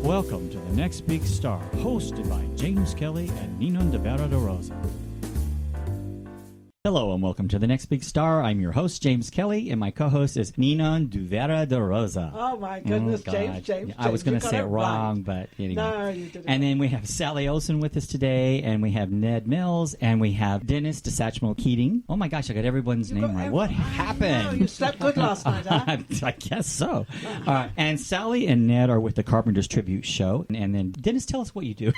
Welcome to The Next Big Star, hosted by James Kelly and Ninon de Rosa. Hello and welcome to The Next Big Star. I'm your host, James Kelly, and my co-host is Ninon de Rosa. Oh, my goodness, James. I was going to say it wrong, but anyway. No, you didn't. And then we have Sally Olsen with us today, and we have Ned Mills, and we have Dennis D'Satchmo Keating. Oh, my gosh, I got everyone's name right. What happened? No, you slept good last night, huh? I guess so. All right, and Sally and Ned are with the Carpenters Tribute Show. And then, Dennis, tell us what you do.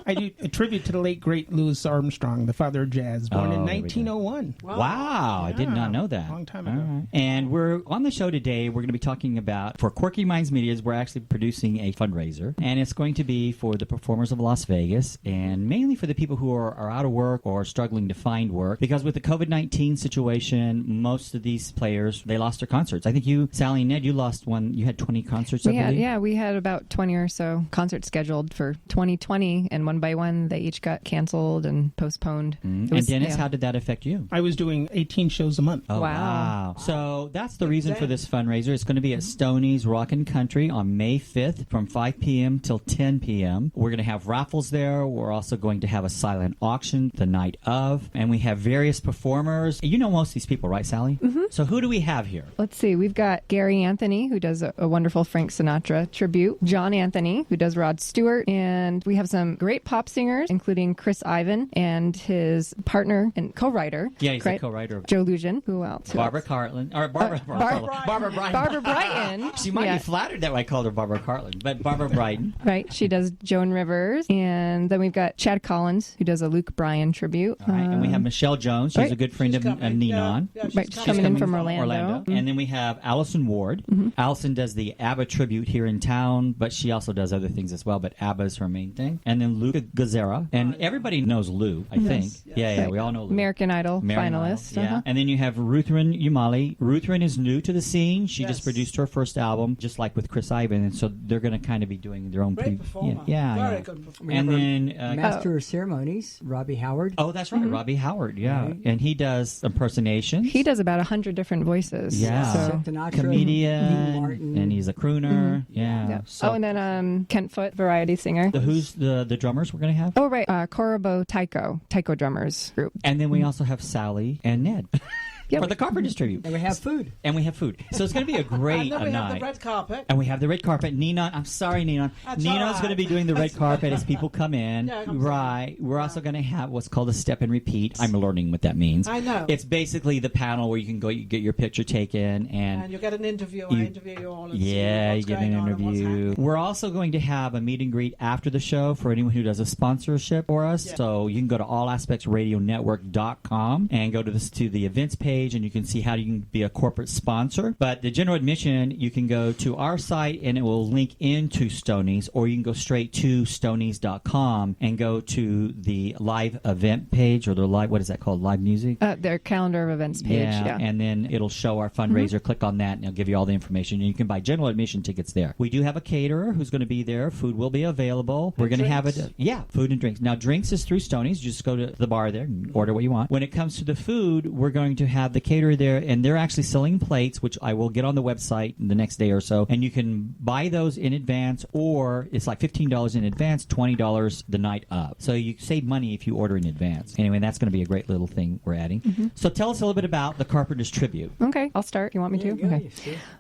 I do a tribute to the late, great Louis Armstrong, the father of jazz, born in 1901. Wow, I did not know that. Long time ago. Right. And we're on the show today. We're going to be talking about, for Quirky Minds Medias, we're actually producing a fundraiser. And it's going to be for the performers of Las Vegas, and mainly for the people who are out of work or struggling to find work. Because with the COVID-19 situation, most of these players, they lost their concerts. I think you, Sally and Ned, you lost one. You had 20 concerts, I believe? Yeah, we had about 20 or so concerts scheduled for 2020, and one by one, they each got canceled and postponed. And Dennis, how did that affect you? I was doing 18 shows a month. Oh, wow. So that's the reason for this fundraiser. It's going to be at Stoney's Rockin' Country on May 5th from 5 p.m. till 10 p.m. We're going to have raffles there. We're also going to have a silent auction the night of. And we have various performers. You know most of these people, right, Sally? Mm-hmm. So who do we have here? Let's see. We've got Gary Anthony, who does a wonderful Frank Sinatra tribute. John Anthony, who does Rod Stewart. And we have some great pop singers, including Chris Ivan and his partner and co-writer. Yeah, he's a co-writer of Joe Lujan. Who else? Barbara Cartland. Or Barbara Brighton. Barbara Brighton. She might be flattered that I called her Barbara Cartland, but Barbara Brighton. Right. She does Joan Rivers. And then we've got Chad Collins, who does a Luke Bryan tribute. All right. And we have Michelle Jones. She's a good friend of Ninon. Yeah, she's coming in from Orlando. Mm-hmm. And then we have Allison Ward. Mm-hmm. Allison does the ABBA tribute here in town, but she also does other things as well, but ABBA is her main thing. And then Lou Gazzara. And everybody knows Lou, I think. Yes. Yeah, we all know Lou. American Idol finalist. Idol. Yeah. And then you have Ruthven Umali. Ruthven is new to the scene. She just produced her first album, just like with Chris Ivan, and so they're going to kind of be doing their own great performer. Very good performer. And then Master of Ceremonies, Robbie Howard. Oh, that's right, Robbie Howard. Yeah, right. And he does impersonations. He does about 100 different voices. Yeah, so. Sinatra, comedian, and he's a crooner. Mm-hmm. Yeah. So. And then Kent Foote, variety singer. Who's the drummers we're going to have? Oh, right, Korobo Taiko drummers group. And then we also have Sally and Ned. For the Carpenters Tribute. And we have food. So it's going to be a great night. And then we have the red carpet. And we have the red carpet. Ninon, I'm sorry, Ninon. Ninon's going to be doing the red carpet as people come in. Right. We're also going to have what's called a step and repeat. I'm learning what that means. I know. It's basically the panel where you can go, you get your picture taken. And you get an interview. I interview you all. And you get an interview. We're also going to have a meet and greet after the show for anyone who does a sponsorship for us. Yeah. So you can go to allaspectsradionetwork.com and go to the events page, and you can see how you can be a corporate sponsor. But the general admission, you can go to our site and it will link into Stoney's, or you can go straight to stoney's.com and go to the live event page, or the live, what is that called? Live music? Their calendar of events page, yeah. And then it'll show our fundraiser. Mm-hmm. Click on that and it'll give you all the information. And you can buy general admission tickets there. We do have a caterer who's going to be there. Food will be available. We're going to have it. Food and drinks. Now, drinks is through Stoney's. You just go to the bar there and order what you want. When it comes to the food, we're going to have the caterer there, and they're actually selling plates, which I will get on the website the next day or so, and you can buy those in advance, or it's like $15 in advance, $20 the night of. So you save money if you order in advance. Anyway, that's going to be a great little thing we're adding. Mm-hmm. So tell us a little bit about the Carpenters Tribute. Okay, I'll start. You want me to? Okay.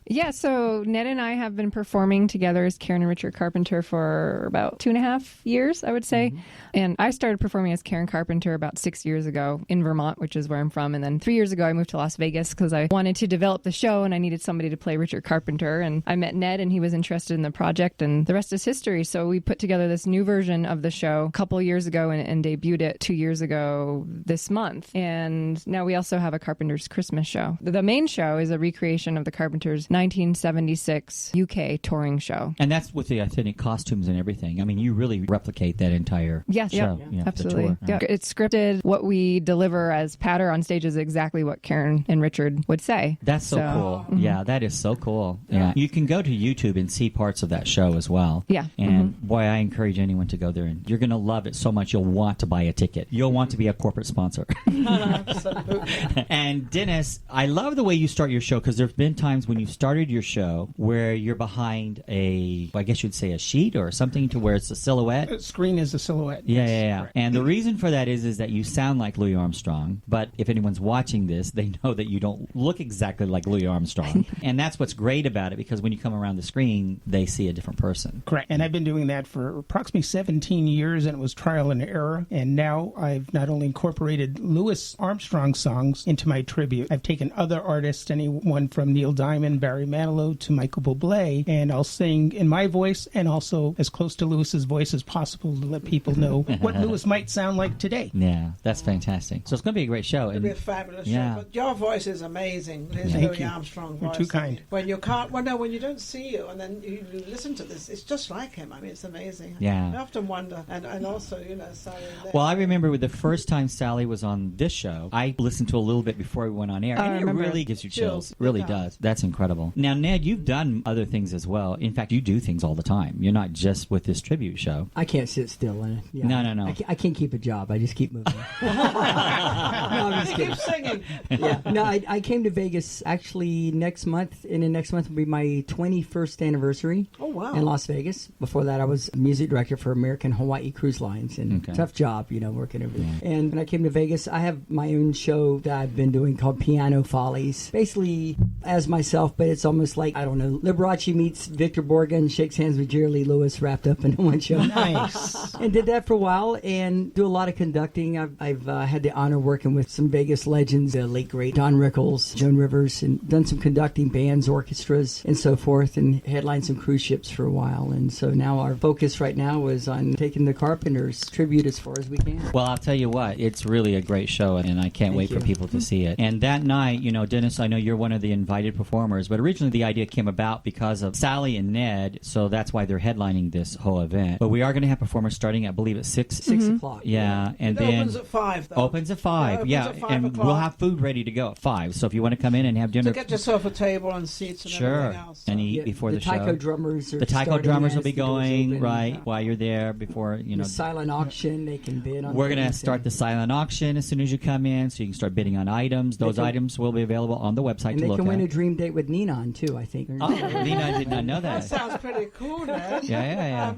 Yeah, so Ned and I have been performing together as Karen and Richard Carpenter for about 2.5 years, I would say. Mm-hmm. And I started performing as Karen Carpenter about 6 years ago in Vermont, which is where I'm from. And then 3 years ago, I moved to Las Vegas because I wanted to develop the show and I needed somebody to play Richard Carpenter. And I met Ned and he was interested in the project, and the rest is history. So we put together this new version of the show a couple years ago and debuted it 2 years ago this month. And now we also have a Carpenters Christmas show. The main show is a recreation of the Carpenters 1976 UK touring show. And that's with the authentic costumes and everything. I mean, you really replicate that entire show. Absolutely. Yeah. It's scripted. What we deliver as patter on stage is exactly what what Karen and Richard would say. That's so cool. Yeah, that is so cool. Yeah. You can go to YouTube and see parts of that show as well. Yeah. And boy, I encourage anyone to go there, and you're going to love it so much you'll want to buy a ticket. You'll want to be a corporate sponsor. Absolutely. And Dennis, I love the way you start your show, because there's been times when you started your show where you're behind I guess you'd say a sheet or something, to where it's a silhouette. The screen is a silhouette. Yeah. And the reason for that is that you sound like Louis Armstrong, but if anyone's watching this, they know that you don't look exactly like Louis Armstrong. And that's what's great about it, because when you come around the screen, they see a different person. Correct. And I've been doing that for approximately 17 years, and it was trial and error. And now I've not only incorporated Louis Armstrong songs into my tribute, I've taken other artists, anyone from Neil Diamond, Barry Manilow to Michael Bublé, and I'll sing in my voice and also as close to Louis's voice as possible to let people know what Louis might sound like today. Yeah, that's fantastic. So it's going to be a great show. It'll be a fabulous show. But your voice is amazing. His Louis Armstrong voice. You're too kind. When you can't, when you don't see you and then you listen to this, it's just like him. I mean, it's amazing. Yeah. I often wonder, and also, Sally. Well, I remember the first time Sally was on this show, I listened to a little bit before we went on air, and it really gives you chills. It really does. That's incredible. Now, Ned, you've done other things as well. In fact, you do things all the time. You're not just with this tribute show. I can't sit still in it. Yeah. No. I can't keep a job. I just keep moving. No, I'm just kidding. Keep singing. Yeah. No, I came to Vegas actually next month, and then next month will be my 21st anniversary. Oh, wow. In Las Vegas. Before that, I was music director for American Hawaii Cruise Lines, and tough job, working over there. And when I came to Vegas, I have my own show that I've been doing called Piano Follies. Basically, as myself, but it's almost like, I don't know, Liberace meets Victor Borga, shakes hands with Jerry Lee Lewis, wrapped up in one show. Nice. And did that for a while, and do a lot of conducting. I've had the honor of working with some Vegas legends, the late great Don Rickles, Joan Rivers, and done some conducting bands, orchestras, and so forth, and headlined some cruise ships for a while. And so now our focus right now is on taking the Carpenters tribute as far as we can. Well, I'll tell you what, it's really a great show, and I can't wait for people to see it. And that night, Dennis, I know you're one of the invited performers, but originally the idea came about because of Sally and Ned, so that's why they're headlining this whole event. But we are going to have performers starting, I believe, at 6 o'clock. Yeah, and it then opens at 5, though. Opens at 5, yeah. At 5 and o'clock. we'll have food ready to go at 5. So if you want to come in and have dinner, to get yourself a table and seats and everything else. And eat before the show. Taiko drummers are the Taiko drummers will be going open, while you're there before the silent auction. They can bid on. We're going to start the silent auction as soon as you come in, so you can start bidding on items. Those items will be available on the website to look at. And they can win a dream date with Ninon too, I think. Oh, Ninon did not know that. That sounds pretty cool, Ned. Yeah.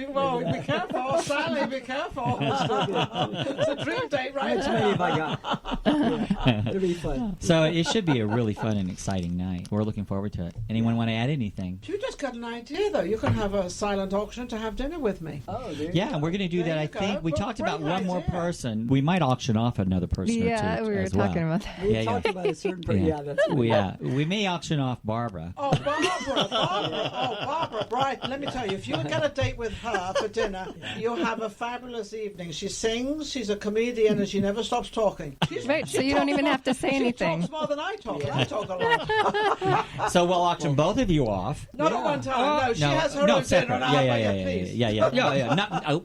Well, be careful, Sally. Be careful. It's a dream date, right? How much money have I got? It'll be fun. So it should be a really fun and exciting night. We're looking forward to it. Anyone want to add anything? You just got an idea, though. You can have a silent auction to have dinner with me. Oh, yeah, we're going to do that. I think we talked about one more person. We might auction off another person or two. Yeah, we were talking about that. We talked about a certain person. Yeah, that's we may auction off Barbara. Oh, Barbara, right. Let me tell you, if you get a date with her for dinner, you'll have a fabulous evening. She sings, she's a comedian, and she never stops talking. Right, so you don't even have to say anything. She talks more than I talk. I talk a lot. So we'll auction both of you off. Not at one time. No, she has her own dinner, and I'll pay her, please. Yeah.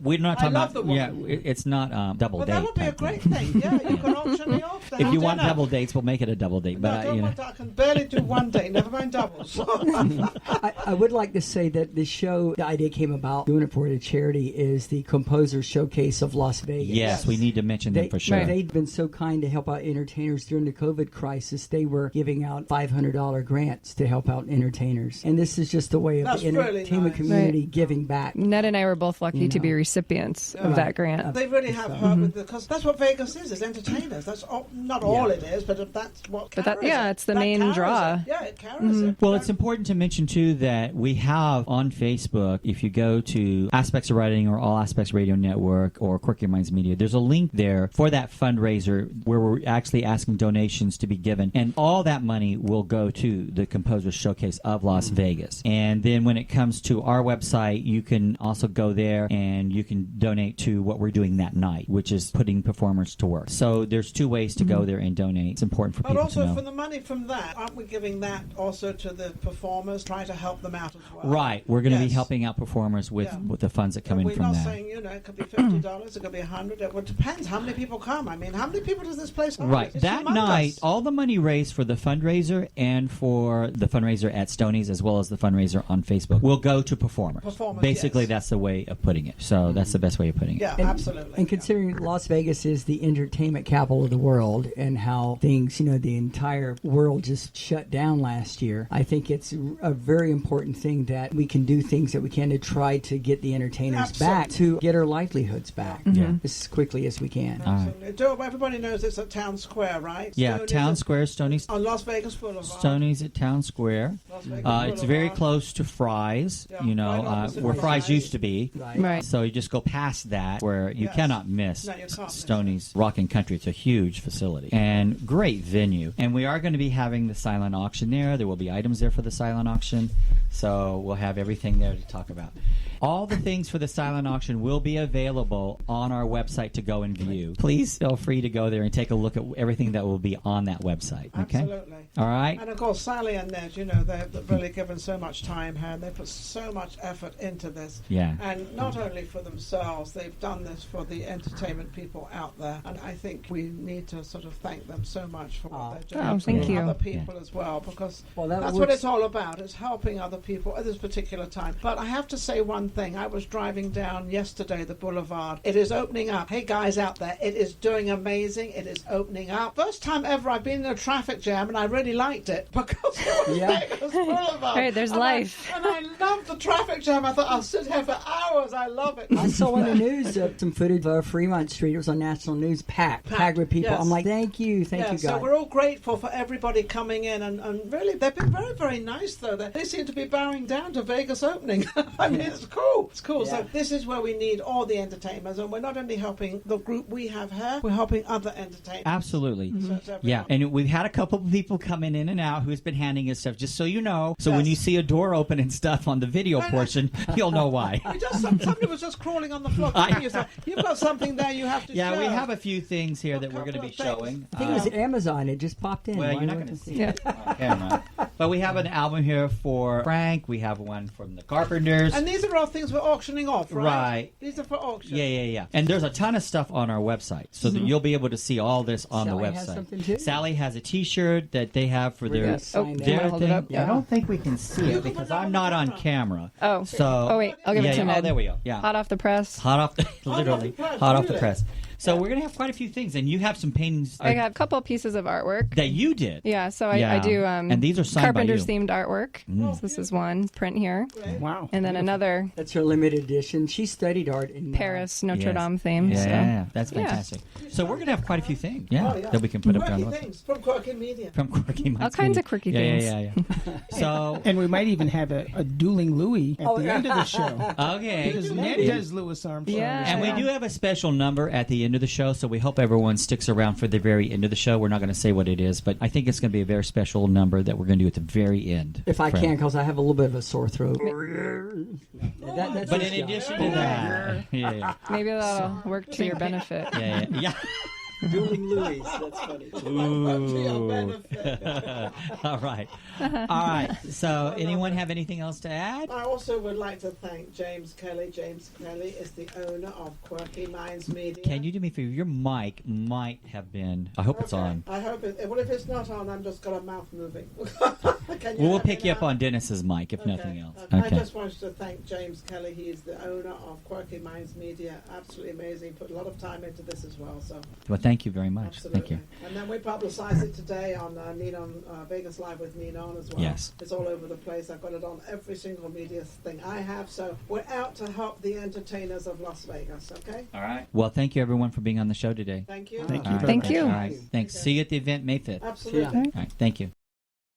We're not talking about. Yeah, it's not double date. Well, that would be a great thing. Yeah, you can auction me off. If you want double dates, we'll make it a double date. But I can barely do one date. Never mind doubles. I would like to say that the show, the idea came about, doing it for the charity, is the Composer Showcase of Las Vegas. Yes, we need to mention them for sure. They've been so kind to help out entertainers during the COVID crisis. They were giving out $500 grants to help out entertainers. And this is just a way of the entertainment community giving back. Ned and I were both lucky to be recipients of that grant. They really have helped because that's what Vegas is entertainers. That's not all it is, but that's what carries it. It's the main draw. Yeah, it carries it. Well, it's important to mention, too, that we have on Facebook, if you go to Aspects of Writing or All Aspects Radio Network or Quirky Minds Media, there's a link there for that fundraiser where we're actually asking donations to be given. And all that money will go to the Composer Showcase of Las Vegas. And then when it comes to our website, you can also go there and you can donate to what we're doing that night, which is putting performers to work. So there's two ways to go there and donate. It's important for people to know. But also for the money from that, aren't we giving that also to the performers, trying to help them out as well? Right. We're going to be helping out performers with the funds that come in from that. We're not saying, it could be $50, it could be $100. It depends how many people come. I mean, how many people does this place hold? Right. That humongous. night, all the money raised for the fundraiser and for the fundraiser at Stoney's, as well as the fundraiser on Facebook, will go to performers. Basically, yes. that's the way of putting it. So that's the best way of putting it. Yeah, And- absolutely. And considering Las Vegas is the entertainment capital of the world and how things, the entire world just shut down last year, I think it's a very important thing that we can do things that we can to try to get the entertainers back, to get our livelihoods back as quickly as we can. Absolutely. Everybody knows it's at Town Square, right? Yeah, Stoney's Town at- Square, Stoney's. On Las Vegas Boulevard. Stoney's at Town Square. Las Vegas It's very Boulevard. close to Fry's, Yeah, right opposite where Fry's Fry's. used to be. Right. So you just go past that where you Yes. cannot miss No, you can't miss Stoney's Rock and Country. It's a huge facility and great venue. And we are going to be having the silent auction there. There will be items there for the silent auction. So we'll have everything there to talk about. All the things for the silent auction will be available on our website to go and view. Please feel free to go there and take a look at everything that will be on that website. Okay? Absolutely. All right? And of course, Sally and Ned, they've really given so much time here, and they put so much effort into this. Yeah. And not only for themselves, they've done this for the entertainment people out there. And I think we need to sort of thank them so much for what they're doing. Oh, thank for you. other people as well, because Well, that that's what works. it's all about, is helping other people at this particular time. But I have to say one thing. I was driving down yesterday, the boulevard. It is opening up. Hey, guys out there, it is doing amazing. It is opening up. First time ever I've been in a traffic jam, and I really liked it because it was Vegas Boulevard. Right, there's And life. I love the traffic jam. I thought I'll sit here for hours. I love it. I saw on the news some footage of Fremont Street. It was on national news, packed with people. yes. I'm like, thank you, Yeah, God. so we're all grateful for everybody coming in, and really, they've been very, very nice, though. They seem to be bowing down to Vegas opening. I mean, it's cool. It's cool. Yeah. So this is where we need all the entertainers, and we're not only helping the group we have here, we're helping other entertainers. Absolutely. So it's everyone. Yeah, and we've had a couple of people coming in and out who's been handing us stuff, just so you know. So when Yes. you see a door open and stuff on the video portion, you'll know why. Somebody was just crawling on the floor. You've got something there you have to show. Yeah, we have a few things here that we're going to be couple of things. showing. I think it was Amazon. It just popped in. Well, Why you're not not? going to see it on camera. But we have an album here for Frank. We have one from the Carpenters. And these are all things we're auctioning off, right? Right. These are for auction. Yeah. And there's a ton of stuff on our website, so that you'll be able to see all this on Sally the has website. something too? Sally has a T-shirt that they have for We're their gonna sign that. do you their wanna hold it thing. up? I don't think we can see it because I'm not on camera. Oh. So. Oh, wait. I'll give it to Oh, Ned. there we go. Yeah. Hot off the press. Hot off the literally press, hot off the really. press. So we're gonna have quite a few things, and you have some paintings I got a couple pieces of artwork. that you did. Yeah, so I Yeah. do And these are signed by Carpenters you. themed artwork. So this is one print here. Wow. And then another That's her limited edition. She studied art in Paris Notre Yes. Dame theme. Yeah, So. that's Yeah. fantastic. So we're gonna have quite a few things, Oh, that we can put up Quirky on the things from Quirky Media. from Quirky Minds All kinds Media. of quirky Yeah, things. Yeah. So And we might even have a dueling Louis at the end of the show. okay. Because Ned does Louis Armstrong. Yeah. And we do have a special number at the end of the show, so we hope everyone sticks around for the very end of the show. We're not going to say what it is, but I think it's going to be a very special number that we're going to do at the very end. If I Fred. can, because I have a little bit of a sore throat. That's But his in job. addition to that, yeah. Maybe that'll work to your benefit. Yeah. Dueling Louis. That's funny. Ooh. All right. So, anyone have anything else to add? I also would like to thank James Kelly. James Kelly is the owner of Quirky Minds Media. Can you do me a favor? Your mic might have been. I hope it's on. I hope it. Well, if it's not on, I'm just got a mouth moving. We'll pick you up on Dennis's mic, if nothing else. I Okay. just wanted to thank James Kelly. He is the owner of Quirky Minds Media. Absolutely amazing. Put a lot of time into this as well. So Well, thank you very much. absolutely. Thank you. And then we publicise it today on Ninon, Vegas Live with Ninon as well. Yes. It's all over the place. I've got it on every single media thing I have. So we're out to help the entertainers of Las Vegas. Okay. All right. Well, thank you, everyone, for being on the show today. Thank you. Thank you All right. very Thank you. All right. Thanks. See you at the event May 5th. Absolutely. Yeah. All right. Thank you.